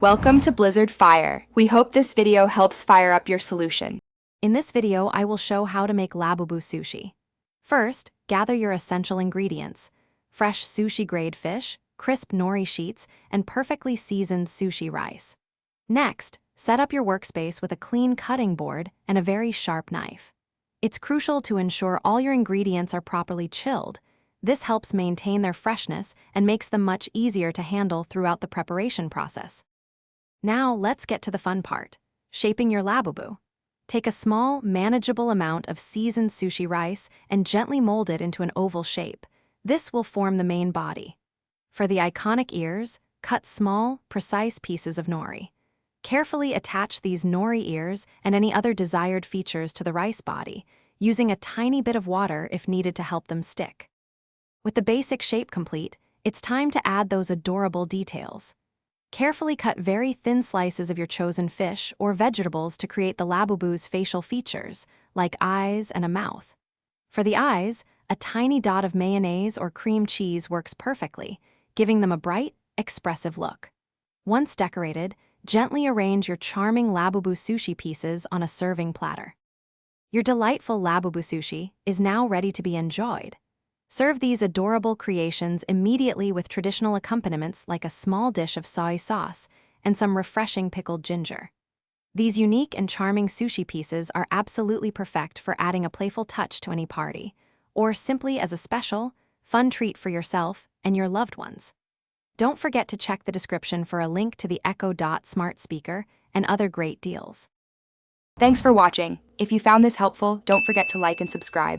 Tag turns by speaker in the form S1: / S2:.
S1: Welcome to Blizzard Fire. We hope this video helps fire up your solution.
S2: In this video, I will show how to make Labubu Sushi. First, gather your essential ingredients: fresh sushi-grade fish, crisp nori sheets, and perfectly seasoned sushi rice. Next, set up your workspace with a clean cutting board and a very sharp knife. It's crucial to ensure all your ingredients are properly chilled. This helps maintain their freshness and makes them much easier to handle throughout the preparation process. Now let's get to the fun part: shaping your labubu. Take a small, manageable amount of seasoned sushi rice and gently mold it into an oval shape. This will form the main body. For the iconic ears, cut small, precise pieces of nori. Carefully attach these nori ears and any other desired features to the rice body, using a tiny bit of water if needed to help them stick. With the basic shape complete, it's time to add those adorable details. Carefully cut very thin slices of your chosen fish or vegetables to create the labubu's facial features, like eyes and a mouth. For the eyes, a tiny dot of mayonnaise or cream cheese works perfectly, giving them a bright, expressive look. Once decorated, gently arrange your charming Labubu sushi pieces on a serving platter. Your delightful Labubu sushi is now ready to be enjoyed. Serve these adorable creations immediately with traditional accompaniments like a small dish of soy sauce and some refreshing pickled ginger. These unique and charming sushi pieces are absolutely perfect for adding a playful touch to any party, or simply as a special, fun treat for yourself and your loved ones. Don't forget to check the description for a link to the Echo Dot smart speaker and other great deals.
S1: Thanks for watching. If you found this helpful, don't forget to like and subscribe.